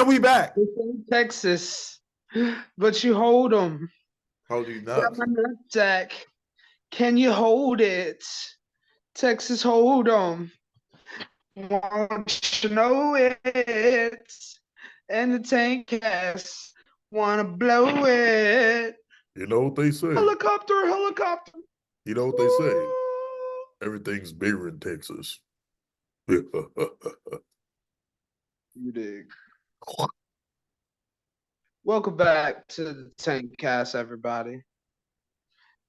And we back. It's in Texas, but you hold them. Hold you Got nuts. my nutsack. Can you hold it? Texas hold 'em. Want you to know it. And the TaintCast wanna blow it. You know what they say. Helicopter, helicopter. You know what they say. Everything's bigger in Texas. You dig. Welcome back to the TaintCast, everybody.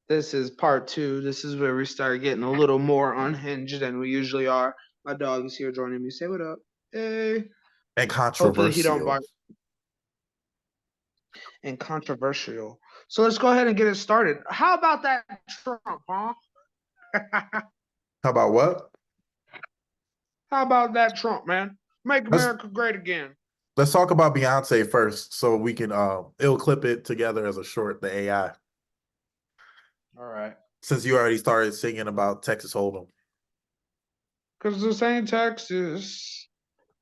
This is part two. This is where we start getting a little more unhinged than we usually are. My dog is here joining me. Say what up. Hey. And Hopefully he don't controversial. bark. And controversial. So let's go ahead and get it started. How about that Trump, huh? How about what? How about that Trump, man? Make Let's America great again. let's talk about Beyonce first, so we can it'll clip it together as a short, the AI. All right. Since you already started singing about Texas Hold'em. Because this ain't Texas,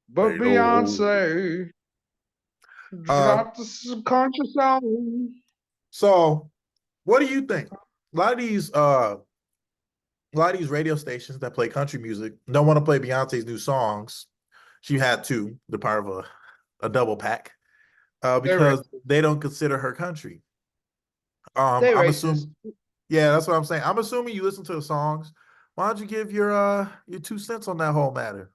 but Ain't no. Beyonce Uh, dropped a country song. so what do you think? A lot of these radio stations that play country music don't want to play Beyonce's new songs. She had two, the part of a double pack, They because racist. they don't consider her country. They I'm racist. assuming, yeah, that's what I'm saying. I'm assuming you listen to the songs. Why don't you give your 2 cents on that whole matter?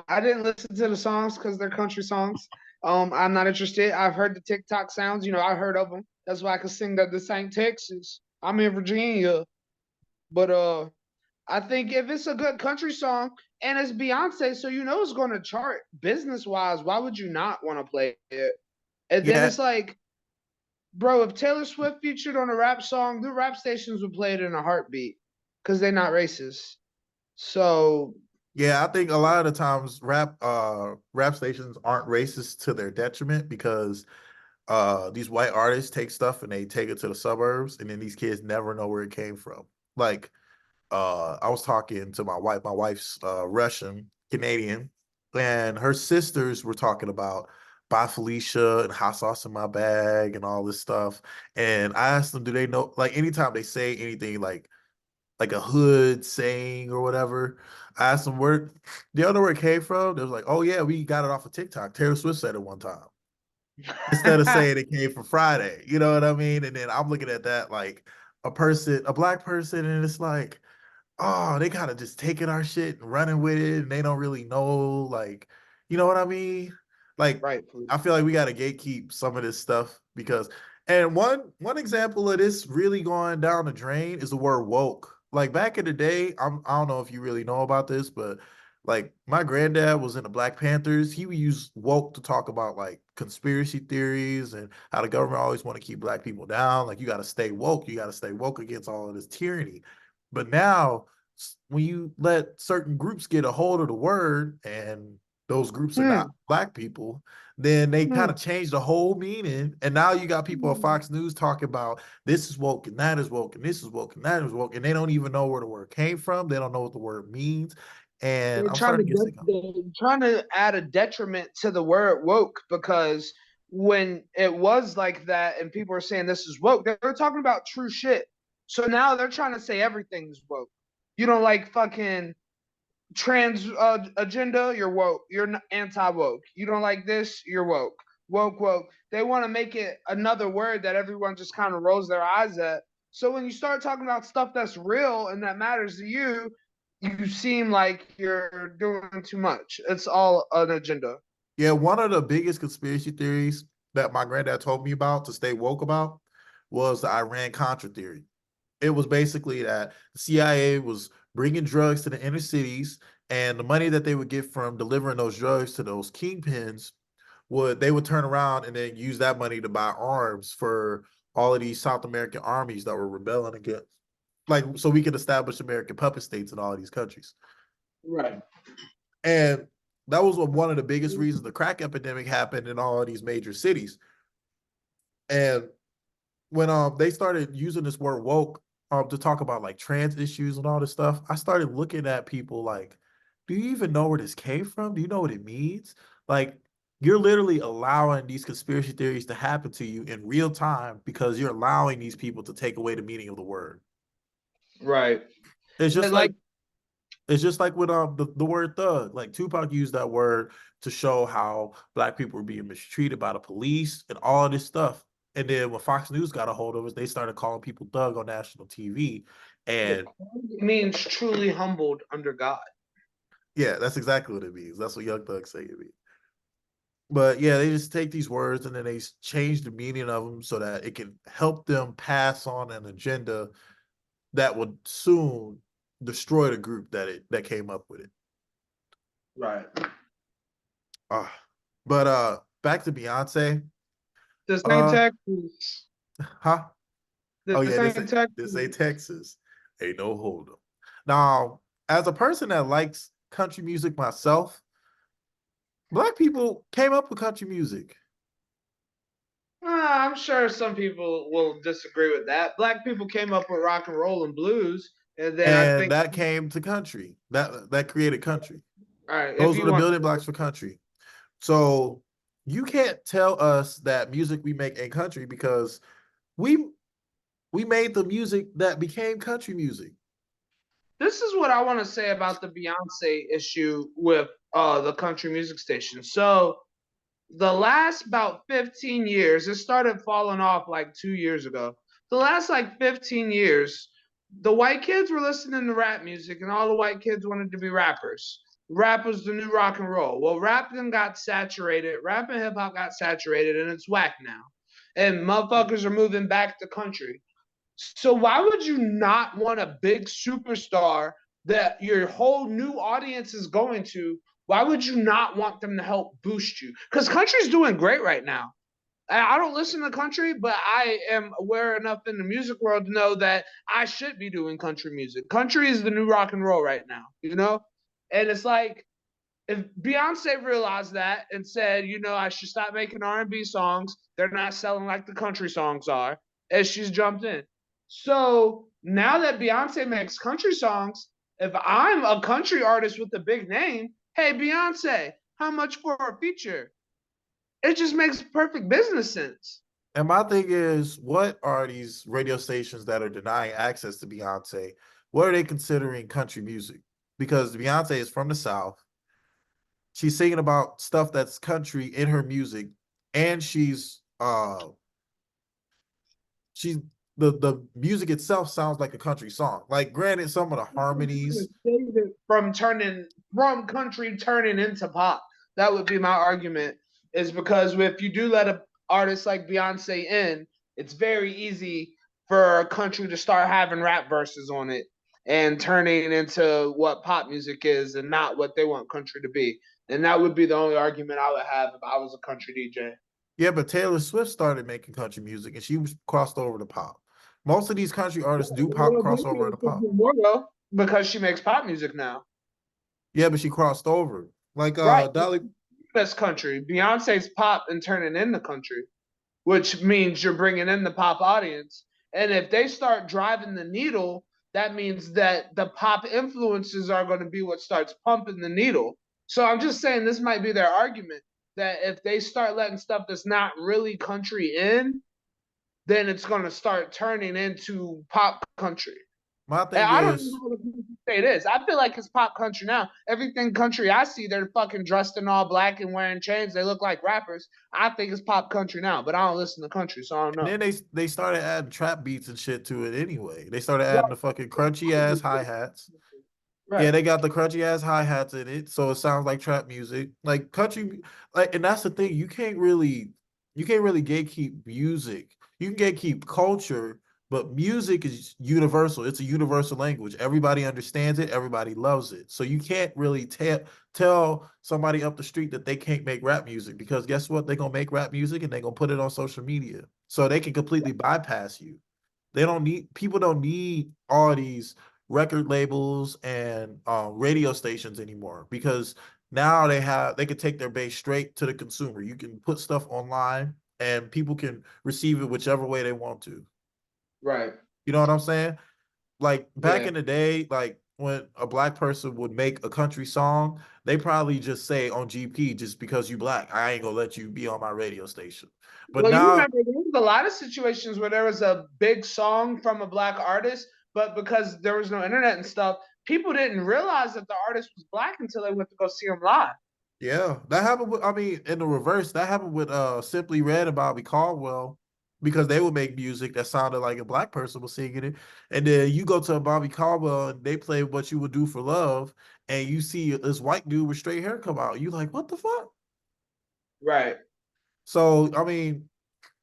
I didn't listen to the songs because they're country songs. I'm not interested. I've heard the TikTok sounds. I heard of them. That's why I can sing that this ain't Texas. I'm in Virginia, but I think if it's a good country song and it's Beyonce, so it's going to chart business wise. Why would you not want to play it? And then Yeah, it's like, bro, if Taylor Swift featured on a rap song, the rap stations would play it in a heartbeat because they're not racist. So yeah, I think a lot of the times rap stations aren't racist to their detriment because these white artists take stuff and they take it to the suburbs and then these kids never know where it came from. Like I was talking to my wife's Russian Canadian, and her sisters were talking about Bye Felicia and hot sauce in my bag and all this stuff. And I asked them, do they know, like anytime they say anything like a hood saying or whatever, I asked them where they don't know where it came from. They was like, oh yeah, we got it off of TikTok. Taylor Swift said it one time. Instead of saying it came from Friday. You know what I mean? And then I'm looking at that like a black person, and it's like, oh, they kind of just taking our shit and running with it, and they don't really know, like, you know what I mean? Like, right, I feel like we got to gatekeep some of this stuff because, and one example of this really going down the drain is the word woke. Like back in the day, I don't know if you really know about this, but like my granddad was in the Black Panthers. He would use woke to talk about like conspiracy theories and how the government always want to keep black people down. Like you got to stay woke. You got to stay woke against all of this tyranny. But now, when you let certain groups get a hold of the word and those groups are not Hmm. black people, then they kind Hmm. of change the whole meaning. And now you got people on Fox News talking about this is woke and that is woke and this is woke and that is woke. And they don't even know where the word came from. They don't know what the word means. And They're I'm trying to starting to get sick of it. they're trying to add a detriment to the word woke because when it was like that and people were saying this is woke, they were talking about true shit. So now they're trying to say everything's woke. You don't like fucking trans agenda, you're woke. You're anti woke. You don't like this, you're woke. Woke, woke. They want to make it another word that everyone just kind of rolls their eyes at. So when you start talking about stuff that's real and that matters to you, you seem like you're doing too much. It's all an agenda. Yeah, one of the biggest conspiracy theories that my granddad told me about to stay woke about was the Iran Contra theory. It was basically that the CIA was bringing drugs to the inner cities, and the money that they would get from delivering those drugs to those kingpins would turn around and then use that money to buy arms for all of these South American armies that were rebelling against, like, so we could establish American puppet states in all of these countries. Right. And that was one of the biggest reasons the crack epidemic happened in all of these major cities. And when they started using this word woke to talk about like trans issues and all this stuff, I started looking at people like, do you even know where this came from? Do you know what it means? Like, you're literally allowing these conspiracy theories to happen to you in real time because you're allowing these people to take away the meaning of the word. Right. It's But just like, like with the word thug. Like Tupac used that word to show how black people were being mistreated by the police and all of this stuff. And then when Fox News got a hold of us, they started calling people thug on national TV. it And means truly humbled under God. yeah, that's exactly what it means. That's what Young Thug say it means. But yeah, they just take these words and then they change the meaning of them so that it can help them pass on an agenda that would soon destroy the group that came up with it. Right. Uh, but back to Beyonce. This ain't Uh Texas. huh? Oh This yeah, ain't this ain't Texas. Texas. Ain't no hold 'em. Now, as a person that likes country music myself, black people came up with country music. I'm sure some people will disagree with that. Black people came up with rock and roll and blues, and then I And think, that came to country. That created country. all right, if Those were you the want, building blocks for country. So you can't tell us that music we make ain't country because we we made the music that became country music. this is what I want to say about the Beyonce issue with the country music station. So the last about 15 years, it started falling off like 2 years ago. The last like 15 years, the white kids were listening to rap music and all the white kids wanted to be rappers. Rap was the new rock and roll. Well, rap then got saturated. Rap and hip hop got saturated and it's whack now. And motherfuckers are moving back to country. So why would you not want a big superstar that your whole new audience is going to? Why would you not want them to help boost you? Because country's doing great right now. I don't listen to country, but I am aware enough in the music world to know that I should be doing country music. Country is the new rock and roll right now, you know? And it's like if Beyonce realized that and said, you know, I should stop making R&B songs, they're not selling like the country songs are, and she's jumped in. So now that Beyonce makes country songs, if I'm a country artist with a big name, hey Beyonce, how much for a feature? It just makes perfect business sense. And my thing is, what are these radio stations that are denying access to Beyonce? What are they considering country music? Because Beyonce is from the South. She's singing about stuff that's country in her music, and she's the music itself sounds like a country song. Like, granted, some of the harmonies, From turning from country turning into pop. That would be my argument. Is because if you do let an artist like Beyonce in, it's very easy for a country to start having rap verses on it and turning into what pop music is and not what they want country to be. And that would be the only argument I would have if I was a country DJ. yeah, but Taylor Swift started making country music and she was crossed over to pop. Most of these country artists do pop cross over into pop. Because she makes pop music now. Yeah, but she crossed over. Like Right. Dolly. That's country. Beyonce's pop and turning into country, which means you're bringing in the pop audience. And if they start driving the needle, that means that the pop influences are going to be what starts pumping the needle. So I'm just saying this might be their argument that if they start letting stuff that's not really country in, then it's going to start turning into pop country. My And thing I don't is, know what people say it is. I feel like it's pop country now. Everything country I see, they're fucking dressed in all black and wearing chains. They look like rappers. I think it's pop country now, but I don't listen to country, so I don't and know. then they started adding trap beats and shit to it anyway. They started adding Right. the fucking crunchy ass hi hats. Yeah, Right. they got the crunchy ass hi hats in it, so it sounds like trap music. Like country, like, and that's the thing. You can't really gatekeep music. You can gatekeep culture, but music is universal. It's a universal language. Everybody understands it. Everybody loves it. So you can't really tell somebody up the street that they can't make rap music because guess what? They're gonna make rap music and they're gonna put it on social media, so they can completely bypass you. They don't need People don't need all these record labels and radio stations anymore because now they can take their base straight to the consumer. You can put stuff online and people can receive it whichever way they want to. Right. You know what I'm saying? Like back Yeah. in the day, like when a black person would make a country song, they probably just say on GP, just because you black, I ain't gonna let you be on my radio station. But Well, you now, remember there was a lot of situations where there was a big song from a black artist, but because there was no internet and stuff, people didn't realize that the artist was black until they went to go see him live. yeah, that happened with, I mean, in the reverse, that happened with Simply Red and Bobby Caldwell, because they would make music that sounded like a black person was singing it. And then you go to a Bobby Caldwell and they play What You Would Do for Love, and you see this white dude with straight hair come out. You like, what the fuck? Right. So, I mean,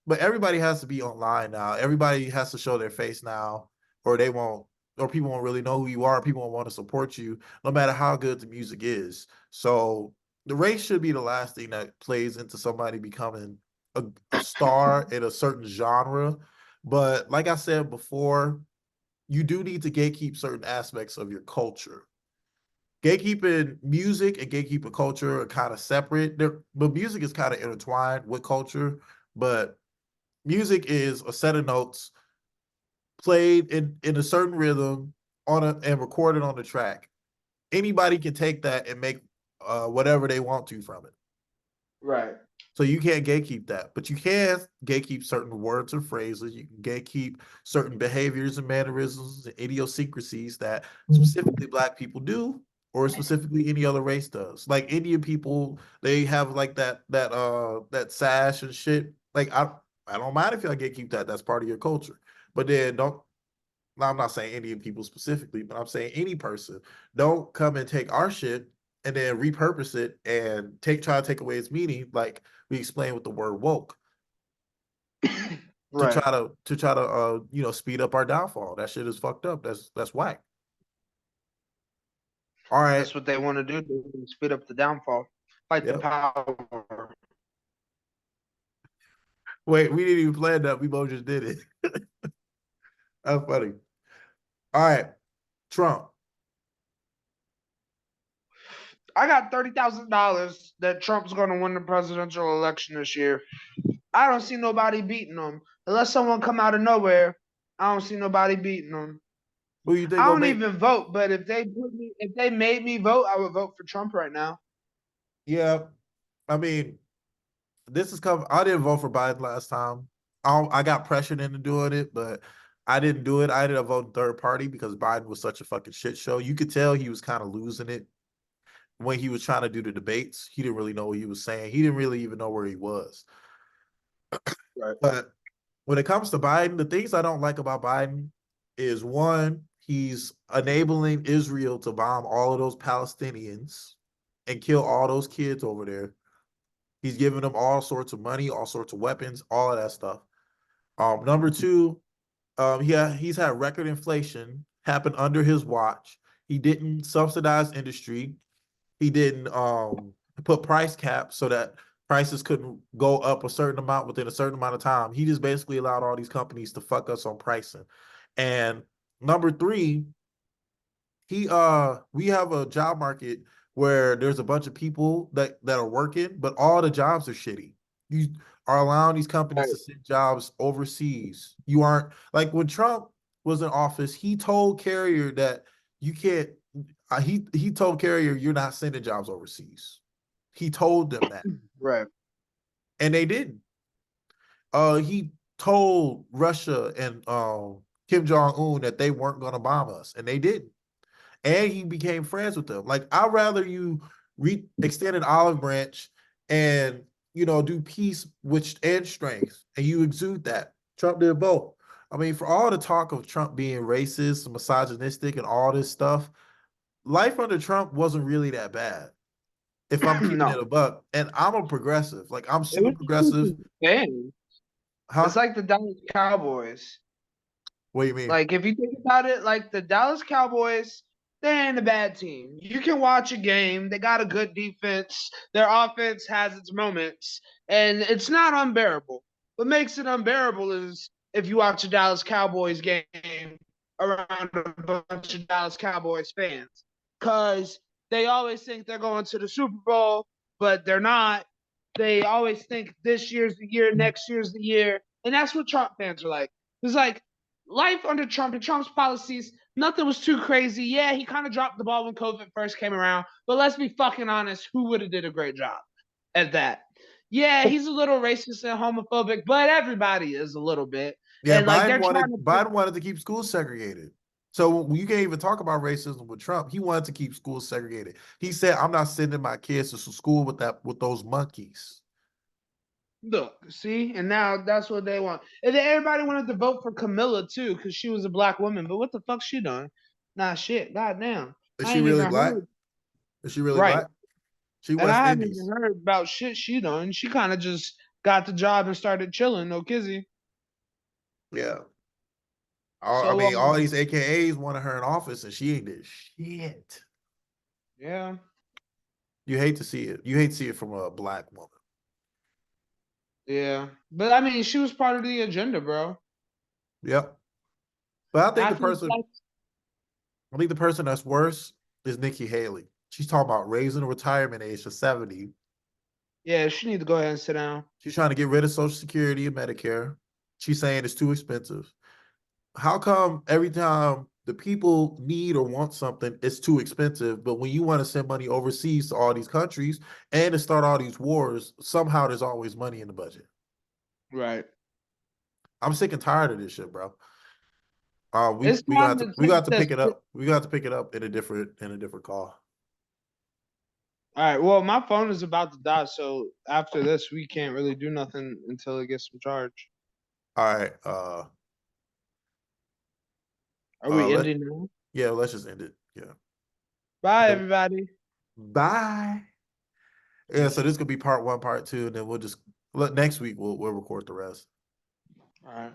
but everybody has to be online now. Everybody has to show their face now, or they won't, or people won't really know who you are. People won't want to support you, no matter how good the music is. So the race should be the last thing that plays into somebody becoming a star in a certain genre. But like I said before, you do need to gatekeep certain aspects of your culture. Gatekeeping music and gatekeeping culture are kind of separate. But music is kind of intertwined with culture. But music is a set of notes played in a certain rhythm on a and recorded on the track. Anybody can take that and make whatever they want to from it. Right. So you can't gatekeep that, but you can gatekeep certain words or phrases. You can gatekeep certain behaviors and mannerisms and idiosyncrasies that specifically Black people do, or specifically any other race does. Like Indian people, they have like that sash and shit. Like I don't mind if y'all gatekeep that. That's part of your culture. But then don't. I'm not saying Indian people specifically, but I'm saying any person. Don't come and take our shit and then repurpose it and try to take away its meaning, like we explained with the word woke, to Right. try to speed up our downfall. That shit is fucked up. That's whack. All right. That's what they want to do to speed up the downfall, fight the Yep. power. Wait, we didn't even plan that. We both just did it. That's funny. All right. Trump. I got $30,000 that Trump's going to win the presidential election this year. I don't see nobody beating him unless someone come out of nowhere. I don't see nobody beating him. Who you think I gonna don't make? even vote, but if they made me vote, I would vote for Trump right now. Yeah. I mean, this is coming. I didn't vote for Biden last time. I got pressured into doing it, but I didn't do it. I ended up voting third party because Biden was such a fucking shit show. You could tell he was kind of losing it when he was trying to do the debates. He didn't really know what he was saying. He didn't really even know where he was. Right. But when it comes to Biden, the things I don't like about Biden is, one, he's enabling Israel to bomb all of those Palestinians and kill all those kids over there. He's giving them all sorts of money, all sorts of weapons, all of that stuff. Number two, he's had record inflation happen under his watch. He didn't subsidize industry. He didn't put price caps so that prices couldn't go up a certain amount within a certain amount of time. He just basically allowed all these companies to fuck us on pricing. And number three, we have a job market where there's a bunch of people that are working, but all the jobs are shitty. You are allowing these companies Right. to send jobs overseas. You aren't, like, when Trump was in office, he told Carrier that you can't. He told Carrier, you're not sending jobs overseas. He told them that, Right. and they didn't. He told Russia and Kim Jong Un that they weren't going to bomb us, and they didn't. And he became friends with them. Like, I'd rather you extend an olive branch and do peace and strength, and you exude that. Trump did both. I mean, for all the talk of Trump being racist, misogynistic, and all this stuff, life under Trump wasn't really that bad. If I'm keeping it No. a buck, and I'm a progressive, like I'm It super was progressive, just fans. It's huh? like the Dallas Cowboys. What do you mean? Like if you think about it, like the Dallas Cowboys, they ain't a bad team. You can watch a game. They got a good defense. Their offense has its moments, and it's not unbearable. What makes it unbearable is if you watch a Dallas Cowboys game around a bunch of Dallas Cowboys fans, because they always think they're going to the Super Bowl, but they're not. They always think this year's the year, next year's the year, and that's what Trump fans are like. It's like life under Trump and Trump's policies Nothing was too crazy. Yeah, he kind of dropped the ball when COVID first came around, but let's be fucking honest, who would have did a great job at that? Yeah, he's a little racist and homophobic, but everybody is a little bit. Yeah, And like they're trying to Biden wanted to keep schools segregated. So you can't even talk about racism with Trump. He wanted to keep schools segregated. He said, "I'm not sending my kids to school with those monkeys." look, see, and now that's what they want. And then everybody wanted to vote for Camilla too, because she was a black woman. But what the fuck she doing? Nah, shit, goddamn, Is I she ain't really even black? heard. Is she really Right, black? She and West I haven't even Indies. heard about shit she done. She kind of just got the job and started chilling, no kizzy. Yeah. I So mean, all these AKAs wanted her in office, and she ain't did shit. yeah, You hate to see it. You hate to see it from a black woman. yeah, but I mean, she was part of the agenda, bro. Yep. But I think that's I think the person that's worse is Nikki Haley. She's talking about raising the retirement age to 70. yeah. She need to go ahead and sit down. She's trying to get rid of Social Security and Medicare. She's saying it's too expensive. How come every time the people need or want something, it's too expensive, but when you want to send money overseas to all these countries and to start all these wars, somehow there's always money in the budget. Right. I'm sick and tired of this shit, bro. It's We time got to we take got to this. pick it up. We got to pick it up in a different call. All right. Well, my phone is about to die, so after this, we can't really do nothing until it gets some charge. All right. Are we Let ending now? Yeah, let's just end it. Yeah. Bye, Yeah. everybody. Bye. Yeah, so this could be part one, part two, and then we'll just next week we'll record the rest. All right.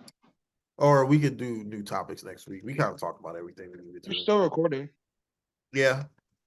Or we could do new topics next week. We kind of talked about everything we needed We're to. still recording. Yeah.